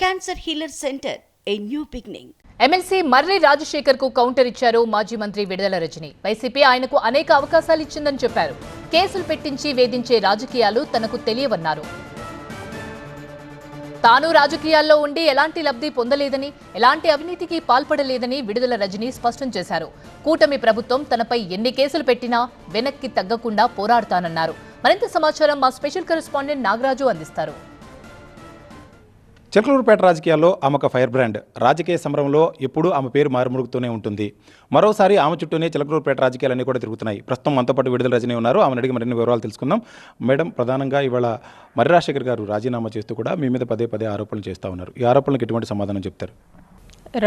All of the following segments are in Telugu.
Cancer healer centre, a new beginning. MLC Marri Rajasekhar కు కౌంటర్ ఇచ్చారు మాజీ మంత్రి విడుదల రజని. వైసీపీ ఆయనకు అనేక అవకాశాలు ఇచ్చిందని చెప్పారు. కేసులు పెట్టించి వేధించే రాజకీయాలు తనకు తెలియవన్నారు. తాను రాజకీయాల్లో ఉండి ఎలాంటి లబ్ధి పొందలేదని, ఎలాంటి అవినీతికి పాల్పడలేదని విడుదల రజని స్పష్టం చేశారు. కూటమి ప్రభుత్వం తనపై ఎన్ని కేసులు పెట్టినా వెనక్కి తగ్గకుండా పోరాడతానన్నారు. మరింత సమాచారం మా స్పెషల్ కరెస్పాండెంట్ నాగరాజు అందిస్తారు. చిలకలూరుపేట రాజకీయాల్లో ఆమె ఒక ఫైర్ బ్రాండ్. రాజకీయ సమరంలో ఎప్పుడూ ఆమె పేరు మారుమరుగుతూనే ఉంటుంది. మరోసారి ఆమె చుట్టూనే చిలకలూరుపేట రాజకీయాలన్నీ కూడా తిరుగుతున్నాయి. ప్రస్తుతం మనతో పాటు విడుదల రజని ఉన్నారు. ఆమెను అడిగి మరిన్ని వివరాలు తెలుసుకుందాం. మేడం, ప్రధానంగా ఇవాళ మర్రి రాజశేఖర్ గారు రాజీనామా చేస్తూ కూడా మీ మీద పదే పదే ఆరోపణలు చేస్తూ ఉన్నారు. ఈ ఆరోపణలకు ఎటువంటి సమాధానం చెప్తారు?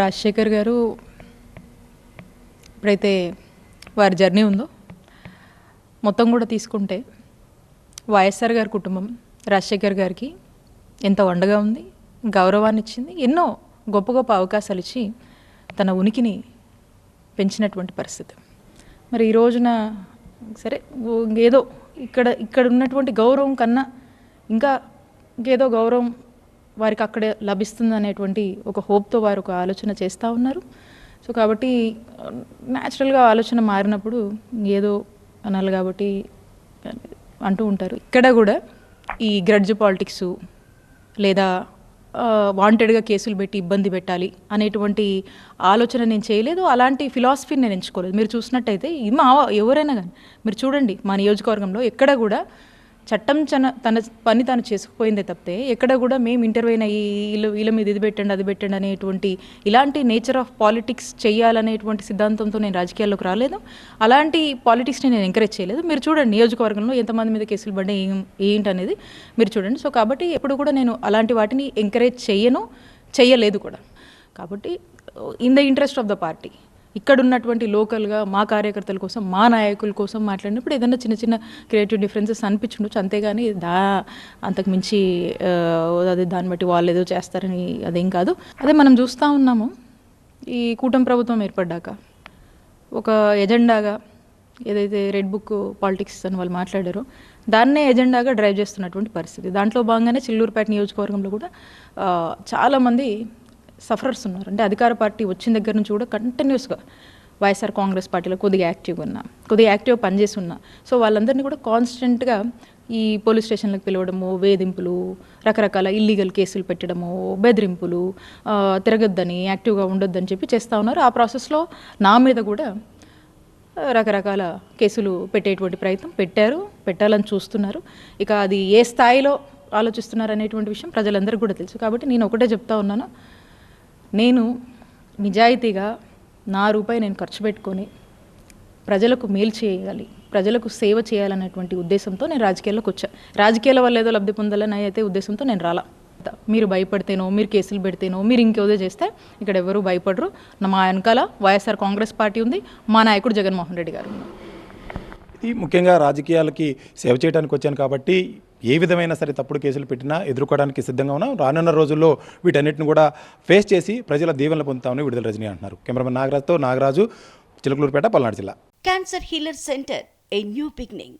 రాజశేఖర్ గారు ఎప్పుడైతే వారి జర్నీ ఉందో మొత్తం కూడా తీసుకుంటే వైఎస్ఆర్ గారి కుటుంబం రాజశేఖర్ గారికి ఎంత వండగా ఉంది, గౌరవాన్ని ఇచ్చింది, ఎన్నో గొప్ప గొప్ప అవకాశాలు ఇచ్చి తన ఉనికిని పెంచినటువంటి పరిస్థితి. మరి ఈ రోజున సరే ఏదో ఇక్కడ ఉన్నటువంటి గౌరవం కన్నా ఇంకా ఇంకేదో గౌరవం వారికి అక్కడే లభిస్తుంది అనేటువంటి ఒక హోప్తో వారు ఒక ఆలోచన చేస్తూ ఉన్నారు. సో కాబట్టి న్యాచురల్గా ఆలోచన మారినప్పుడు ఏదో అనాలి కాబట్టి అంటూ ఉంటారు. ఇక్కడ కూడా ఈ గ్రడ్జ్ పాలిటిక్స్ లేదా వాంటెడ్గా కేసులు పెట్టి ఇబ్బంది పెట్టాలి అనేటువంటి ఆలోచన నేను చేయలేదు. అలాంటి ఫిలాసఫీని నేను ఎంచుకోలేదు. మీరు చూసినట్టయితే ఎవరైనా కానీ మీరు చూడండి, మా నియోజకవర్గంలో ఎక్కడ కూడా చట్టం తన పని తాను చేసుకుపోయిందే తప్పితే ఎక్కడ కూడా మేము ఇంటర్వ్యూన వీళ్ళ మీద ఇది పెట్టండి అది పెట్టండి అనేటువంటి ఇలాంటి నేచర్ ఆఫ్ పాలిటిక్స్ చేయాలనేటువంటి సిద్ధాంతంతో నేను రాజకీయాల్లోకి రాలేదు. అలాంటి పాలిటిక్స్ని నేను ఎంకరేజ్ చేయలేదు. మీరు చూడండి నియోజకవర్గంలో ఎంతమంది మీద కేసులు పడ్డాయి ఏంటి అనేది మీరు చూడండి. సో కాబట్టి ఎప్పుడు కూడా నేను అలాంటి వాటిని ఎంకరేజ్ చేయలేదు కూడా. కాబట్టి in the interest of the party ఇక్కడ ఉన్నటువంటి లోకల్గా మా కార్యకర్తల కోసం మా నాయకుల కోసం మాట్లాడినప్పుడు ఏదైనా చిన్న చిన్న క్రియేటివ్ డిఫరెన్సెస్ అనిపించుండొచ్చు, అంతేగాని అంతకు మించి అదే దాన్ని బట్టి వాళ్ళు ఏదో చేస్తారని అదేం కాదు. అదే మనం చూస్తూ ఉన్నాము. ఈ కూటమి ప్రభుత్వం ఏర్పడ్డాక ఒక ఎజెండాగా ఏదైతే రెడ్ బుక్ పాలిటిక్స్ అని వాళ్ళు మాట్లాడారో దాన్నే ఎజెండాగా డ్రైవ్ చేస్తున్నటువంటి పరిస్థితి. దాంట్లో భాగంగానే చిల్లూరుపేట నియోజకవర్గంలో కూడా చాలామంది సఫరర్స్ ఉన్నారు. అంటే అధికార పార్టీ వచ్చిన దగ్గర నుంచి కూడా కంటిన్యూస్గా వైఎస్ఆర్ కాంగ్రెస్ పార్టీలో కొద్దిగా యాక్టివ్గా పనిచేసి ఉన్నా. సో వాళ్ళందరినీ కూడా కాన్స్టెంట్గా ఈ పోలీస్ స్టేషన్లకు పిలవడము, వేధింపులు, రకరకాల ఇల్లీగల్ కేసులు పెట్టడము, బెదిరింపులు, తిరగొద్దని, యాక్టివ్గా ఉండొద్దని చెప్పి చేస్తూ ఉన్నారు. ఆ ప్రాసెస్లో నా మీద కూడా రకరకాల కేసులు పెట్టేటువంటి ప్రయత్నం పెట్టాలని చూస్తున్నారు. ఇక అది ఏ స్థాయిలో ఆలోచిస్తున్నారు అనేటువంటి విషయం ప్రజలందరికీ కూడా తెలుసు. కాబట్టి నేను ఒకటే చెప్తా ఉన్నాను, నేను నిజాయితీగా నా రూపాయి నేను ఖర్చు పెట్టుకొని ప్రజలకు మేలు చేయాలి, ప్రజలకు సేవ చేయాలనేటువంటి ఉద్దేశంతో నేను రాజకీయాల్లోకి వచ్చా. రాజకీయాల వల్ల ఏదో లబ్ధి పొందాలని అయితే ఉద్దేశంతో నేను రాలా. మీరు భయపడితేనో, మీరు కేసులు పెడితేనో, మీరు ఇంకేదో చేస్తే ఇక్కడ ఎవరు భయపడరు. మా వెనకాల వైఎస్ఆర్ కాంగ్రెస్ పార్టీ ఉంది, మా నాయకుడు జగన్మోహన్ రెడ్డి గారు ఉన్నారు. ఇది ముఖ్యంగా రాజకీయాలకి సేవ చేయడానికి వచ్చాను కాబట్టి ఏ విధమైన సరే తప్పుడు కేసులు పెట్టినా ఎదుర్కోవడానికి సిద్ధంగా ఉన్నాం. రానున్న రోజుల్లో వీటన్నిటిని కూడా ఫేస్ చేసి ప్రజల దీవెనలు పొందుతామని విడుదల రజని అంటున్నారు. కెమెరామెన్ నాగరాజు, చిలకలూరుపేట, పల్నాడు జిల్లా. Cancer healer centre, a new beginning.